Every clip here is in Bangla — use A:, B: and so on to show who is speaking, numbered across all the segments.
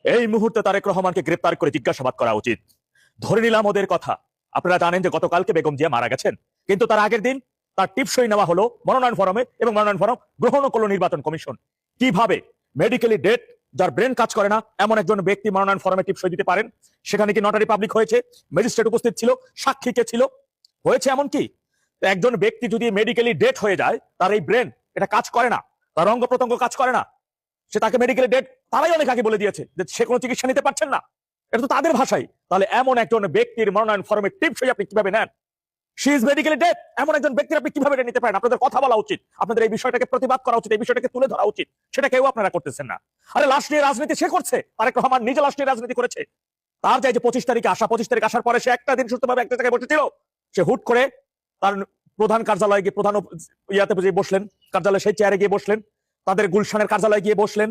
A: এই মুহূর্তে তারেক রহমানকে গ্রেপ্তার করে জিজ্ঞাসাবাদ করা উচিত। ধরে নিলাম ওদের কথা, আপনারা জানেন যে গতকালকে বেগম জিয়া মারা গেছেন, কিন্তু তার আগের দিন তার টিপসই নেওয়া হলো মনোনয়ন ফরমে এবং মনোনয়ন ফরম গ্রহণ করলো নির্বাচন কমিশন। কিভাবে মেডিকেলি ডেট, যার ব্রেন কাজ করে না এমন একজন ব্যক্তি মনোনয়ন ফরমে টিপসই দিতে পারেন? সেখানে কি নটারি পাবলিক হয়েছে, ম্যাজিস্ট্রেট উপস্থিত ছিল, সাক্ষী কে ছিল? হয়েছে এমন কি একজন ব্যক্তি যদি মেডিকেলি ডেট হয়ে যায়, তার এই ব্রেন এটা কাজ করে না, তার অঙ্গ প্রত্যঙ্গ কাজ করে না, সে তাকে মেডিকেলি ডেট, তারাই অনেক আগে বলে দিয়েছে যে সে কোনো চিকিৎসা নিতে পারছেন না, এটা তো তাদের ভাষায়। তাহলে এমন একজন ব্যক্তির মনোনয়ন ফরমে টিপসই আপনি কিভাবে নেন? শি ইজ মেডিকেলি ডেড, এমন একজন ব্যক্তির আপনি কিভাবে এটা নিতে পারেন? আপনাদের কথা বলা উচিত, আপনাদের এই বিষয়টাকে প্রতিবাদ করা উচিত, এই বিষয়টাকে তুলে ধরা উচিত। সেটা কেউ আপনারা করতেছেন না। আরে লাশ নিয়ে রাজনীতি সে করছে, তারেক রহমান নিজে লাশ নিয়ে রাজনীতি করেছে। তার যে 25 তারিখে আসা, 25 তারিখ আসার পরে সে একটা দিন সুস্থভাবে একটা জায়গায় বসেছিল, সে হুট করে তার প্রধান কার্যালয়ে গিয়ে, প্রধান ইয়াতে যে বসলেন কার্যালয়ে, সেই চেয়ারে গিয়ে বসলেন, তাদের গুলশানের কার্যালয়ে গিয়ে বসলেন,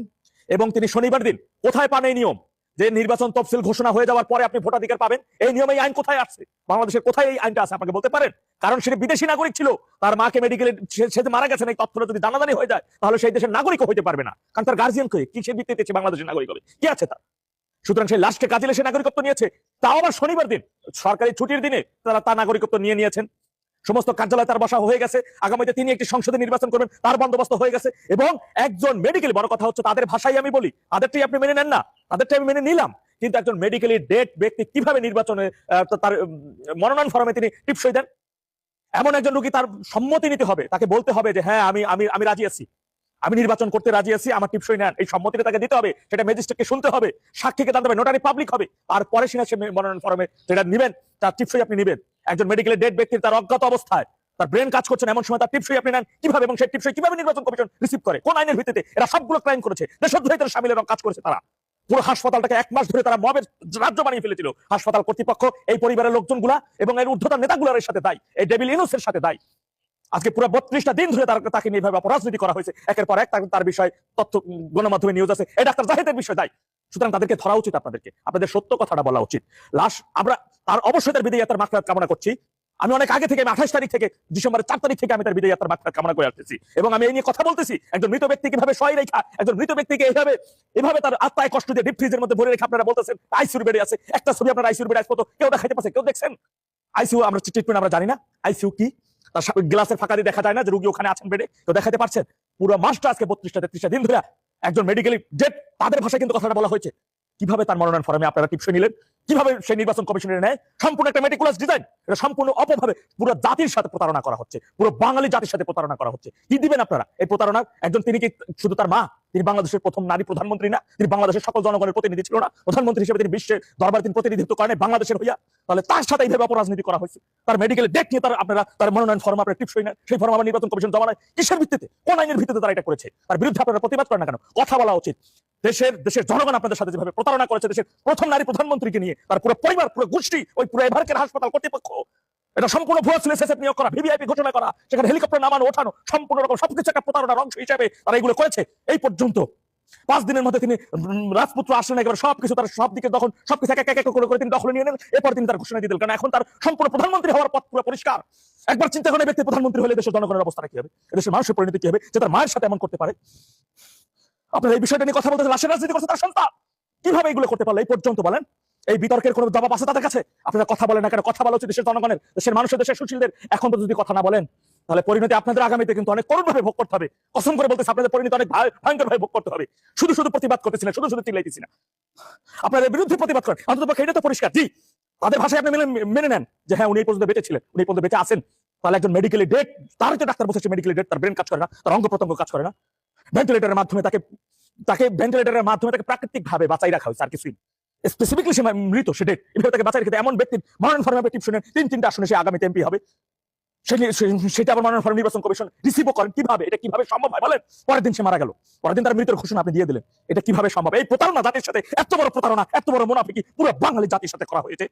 A: এবং তিনি শনিবার দিন কোথায় পান এই নিয়ম যে নির্বাচন তফসিল ঘোষণা হয়ে যাওয়ার পরে আপনি ভোটাধিকার পাবেন? এই নিয়ম, এই আইন কোথায় আসছে? বাংলাদেশের কোথায় এই আইনটা আছে আপনাকে বলতে পারেন? কারণ সে বিদেশি নাগরিক ছিল, তার মাকে মেডিকেলে সে মারা গেছেন, এই তথ্যটা যদি জানাজানি হয়ে যায় তাহলে সেই দেশের নাগরিকও হইতে পারবে না, কারণ তার গার্জিয়ান কে কিসের ভিত্তিতে বাংলাদেশের নাগরিক হবে? কি আছে তার? সুতরাং সেই লাশকে কাজে সে নাগরিকত্ব নিয়েছে, তাও আবার শনিবার দিন, সরকারি ছুটির দিনে তারা তার নাগরিকত্ব নিয়েছেন। সমস্ত কার্যালয় তার বসা হয়ে গেছে, আগামীতে তিনি একটি সংসদে নির্বাচন করবেন তার বন্দোবস্ত হয়ে গেছে, এবং একজন মেডিকেল, বড় কথা হচ্ছে তাদের ভাষায় আমি বলি, তাদেরটাই আপনি মেনে নেন না, তাদেরটাই আমি মেনে নিলাম, কিন্তু একজন মেডিকেলি ডেড ব্যক্তি কিভাবে নির্বাচনে তার মনোনয়ন ফরমে তিনি টিপসই দেন? এমন একজন রোগী, তার সম্মতি নিতে হবে, তাকে বলতে হবে যে হ্যাঁ আমি আমি আমি রাজি আছি, আমি নির্বাচন করতে রাজি আছি, আমার টিপসই নেন, এই সম্মতিটা তাকে দিতে হবে, সেটা ম্যাজিস্ট্রেটকে শুনতে হবে, সাক্ষীকে জানতে হবে, নোটারি পাবলিক হবে, তারপরে সে মনোনয়ন ফরমে যেটা নেবেন তার টিপসই আপনি নেবেন। একজন মেডিকেলে ডেড ব্যক্তির তার অজ্ঞাত অবস্থায় তার ব্রেন কাজ করছে না, এমন সময় তার টিপসই আপনি নেন কিভাবে? এবং সেই টিপসই কিভাবে নির্বাচন কমিশন রিসিভ করে? কোন আইনের ভিত্তিতে? এরা সবগুলো ক্রাইম করেছে, দেশদ্রোহী তারা সামিলের কাজ করেছে। তারা পুরো হাসপাতালটাকে 1 মাস ধরে তারা মবের রাজ্য বানিয়ে ফেলেছিল। হাসপাতাল কর্তৃপক্ষ, এই পরিবারের লোকজনগুলা এবং এর ঊর্ধ্বতন নেতাগুলোর সাথে দায়ী, এই ডেভিল ইনুসের সাথে দায়ী। আজকে পুরো 32টা দিন ধরে তাকে নিয়ে এইভাবে অপরাজনীতি করা হয়েছে, একের পর এক তার বিষয় তথ্য গণমাধ্যমে নিউজ আছে, এই ডাক্তার জাহিদের বিষয় দায়ী। সুতরাং তাদেরকে ধরা উচিত, আপনাদের সত্য কথাটা বলা উচিত। লাশ আমরা তার অবশ্যই তার বিদায় তার মাগফিরাত কামনা করছি। আমি অনেক আগে থেকে, 28 তারিখ থেকে, ডিসেম্বরের 4 তারিখ থেকে আমি তার বিদায় তার মাগফিরাত কামনা করে আসতেছি, এবং আমি এই নিয়ে কথা বলতেছি। একজন মৃত ব্যক্তি কিভাবে সয় রেখা, একজন মৃত ব্যক্তিকে এভাবে তার আত্মায় কষ্ট দিয়ে ডিপ ফ্রিজের মধ্যে ভরে রেখে আপনারা বলতেছেন আইসিইউ বেডে আছে। একটা ছবি আপনার আইসিইউ বেডে আসতো, কেউ দেখাইতে পারছে? কেউ দেখছেন? আইসিইউ আমরা ট্রিটমেন্ট আমরা জানি না, আইসিইউ কি তার গ্লাসের ফাঁকা দিয়ে দেখা যায় না যে রোগী ওখানে আছেন বেডে? কেউ দেখাতে পারছেন? পুরো মাসটা আজকে 32টা-33টা দিন ধরে একজন মেডিকেলি ডেড, তাদের ভাষায় কিন্তু কথাটা বলা হয়েছে। কিভাবে তার মনোনয়ন ফরমে আপনারা টিপসই নিলেন? কিভাবে সেই নির্বাচন কমিশনের নেয় সম্পূর্ণ একটা মেটিকুলাস ডিজাইন, এটা সম্পূর্ণ অপভাবে পুরো জাতির সাথে প্রতারণা করা হচ্ছে, পুরো বাঙালি জাতির সাথে প্রতারণা করা হচ্ছে। কি দিবেন আপনারা এই প্রতারণা? একজন, তিনি কি শুধু তার মা, তিনি বাংলাদেশের প্রথম নারী প্রধানমন্ত্রী না? তিনি বাংলাদেশের সকল জনগণের প্রতিনিধি ছিল না? প্রধানমন্ত্রী হিসেবে তিনি বিশ্বের দরবারে তিনি প্রতিনিধিত্ব করেন বাংলাদেশের হইয়া। তাহলে তার সাথে এইভাবে অপরাজনীতি করা হয়েছে। তার মেডিকেল ডেট নিয়ে আপনারা তার মনোনয়ন ফর্ম আপনারা টিপসই নেন, সেই ফর্ম আবার নির্বাচন কমিশন জমা নেয়। কিসের ভিত্তিতে, কোন আইনের ভিত্তিতে তারা এটা করেছে? তার বিরুদ্ধে আপনারা প্রতিবাদ করেন না কেন? কথা বলা উচিত। দেশের জনগণ আপনাদের সাথে যেভাবে প্রতারণা করেছে, দেশের প্রথম নারী প্রধানমন্ত্রীকে নিয়ে, তার পুরো পরিবার, পুরো গোষ্ঠী, ওই পুরো এভারকের হাসপাতাল কর্তৃপক্ষ, এটা সম্পূর্ণ ভুয়া ছিল, এসএসএফ নিয়োগ করা, ভিভিআইপি ঘোষণা করা, সেখানে হেলিকপ্টার নামানো ওঠানো, সম্পূর্ণ রকম সবকিছু একটা প্রতারণার অংশ হিসেবে তারা এগুলো করেছে। এই পর্যন্ত 5 দিনের মধ্যে তিনি রাজপুত্র আসলেন, একবার সবকিছু তার সব দিকে দখল, সবকিছু এক এক করে তিনি দখলে নিয়ে নেন। এরপর তিনি তার ঘোষণা দিয়ে দিলেন, কারণ এখন তার সম্পূর্ণ প্রধানমন্ত্রী হওয়ার পথ পুরো পরিষ্কার। একবার চিন্তা করেন, ব্যক্তি প্রধানমন্ত্রী হলে দেশের জনগণের অবস্থা কি হবে, দেশের মানুষের পরিণতি কি হবে, যে তার মায়ের সাথে এমন করতে পারে? আপনারা এই বিষয়টা নিয়ে কথা বলতে, লাশের রাজনীতি করছে তার সন্তান, কিভাবে এগুলো করতে পারলো? এই পর্যন্ত বলেন, এই বিতর্কের কোনো জবাব আছে তাদের কাছে? আপনারা কথা বলেন না কেন? কথা বলা উচিত দেশের জনগণের, দেশের মানুষের, দেশের সুশীলদের। এখন তো যদি কথা না বলেন, তাহলে পরিণতি আপনাদের আগামীতে কিন্তু অনেক করুণ ভাবে ভোগ করতে হবে। কসম করে বলতেছে, আপনাদের পরিণতি অনেক ভয়ঙ্কর ভাবে ভোগ করতে হবে। শুধু শুধু প্রতিবাদ করতেছি না, শুধু শুধু চিল্লাইতেছি না, আপনাদের বিরুদ্ধে প্রতিবাদ করেন। অন্তত এটা তো পরিষ্কার, জি, তাদের ভাষায় আপনি মেনে নেন যে হ্যাঁ উনি এই পর্যন্ত বেঁচে ছিলেন, উনি এই পর্যন্ত বেঁচে আছেন। তাহলে একজন মেডিকেলি ডেট, তার যে ডাক্তার বসেছে মেডিকেলি ডেট, তার ব্রেন কাজ করে না, তার অঙ্গ প্রত্যঙ্গ কাজ করে না, ভেন্টিলেটরের মাধ্যমে তাকে প্রাকৃতিক ভাবে বাঁচাই রাখা হয়েছে, আর কিছুই। স্পেসিফিকলি সে মৃত, সে ডেট, এভাবে তাকে বাঁচাই রেখে এমন ব্যক্তির মনোনয়ন ফর্মে টিপস শুনেন 3-3টা আসনে সে আগামীতে এমপি হবে, সেটা আবার মনোনয়ন ফর্ম নির্বাচন কমিশন রিসিভও করেন। কিভাবে এটা কিভাবে সম্ভব হয় বলেন? পরের দিন সে মারা গেল, পরের দিন তার মৃত্যুর ঘোষণা আপনি দিয়ে দিলেন, এটা কিভাবে সম্ভব? এই প্রতারণা জাতির সাথে, এত বড় প্রতারণা, এত বড় মুনাফিকি পুরো বাঙালি জাতির সাথে করা হয়েছে।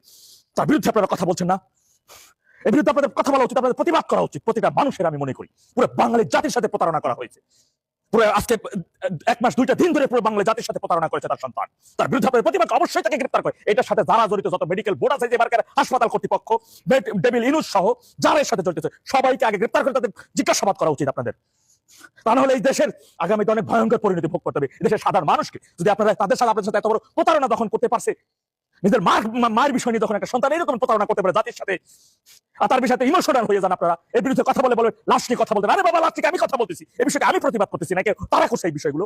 A: তার বিরুদ্ধে আপনারা কথা বলছেন না? এর বিরুদ্ধে আপনাদের কথা বলা উচিত, আপনাদের প্রতিবাদ করা উচিত। প্রতিটা মানুষের আমি মনে করি পুরো বাঙালি জাতির সাথে প্রতারণা করা হয়েছে। পুরো আজকে 1 মাস 2টা দিন ধরে পুরো বাংলা জাতির সাথে প্রতারণা করেছে তার সন্তান। তার বিরুদ্ধে আপনাদের প্রতিবাদ অবশ্যই তাকে গ্রেফতার করে। এটার সাথে যারা জড়িত, যত মেডিকেল বোর্ড আছে, এবারকার হাসপাতাল কর্তৃপক্ষ, ডেভিল ইনুস সহ যারা এর সাথে জড়িত, সবাইকে আগে গ্রেফতার করে তাদের জিজ্ঞাসাবাদ করা উচিত আপনাদের। তা না হলে এই দেশের আগামীতে অনেক ভয়ঙ্কর পরিণতি ভোগ করতে হবে। দেশের সাধারণ মানুষকে যদি আপনারা তাদের সাথে আপনাদের সাথে এত বড় প্রতারণা দখল করতে পারছে, নিজের মায়ের বিষয় নিয়ে যখন একটা সন্তান এরকম প্রতারণা করতে পারে জাতির সাথে, আর তার বিষয়তে ইমোশনাল হয়ে যান আপনারা, এর বিরুদ্ধে কথা বলে লাশ নিয়ে কথা বলতে, আরে বাবা লাশ থেকে আমি কথা বলতেছি, এই বিষয়কে আমি প্রতিবাদ করতেছি নাকি তারা করছে এই বিষয়গুলো,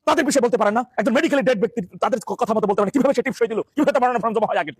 A: তাদের বিষয়ে বলতে পারেন না? একজন মেডিকেলি ডেড ব্যক্তি তাদের কথা মতো বলতে পারেন কিভাবে সে টিপস দিল, কিভাবে তার মরণ ফরম জমা হয় আগে।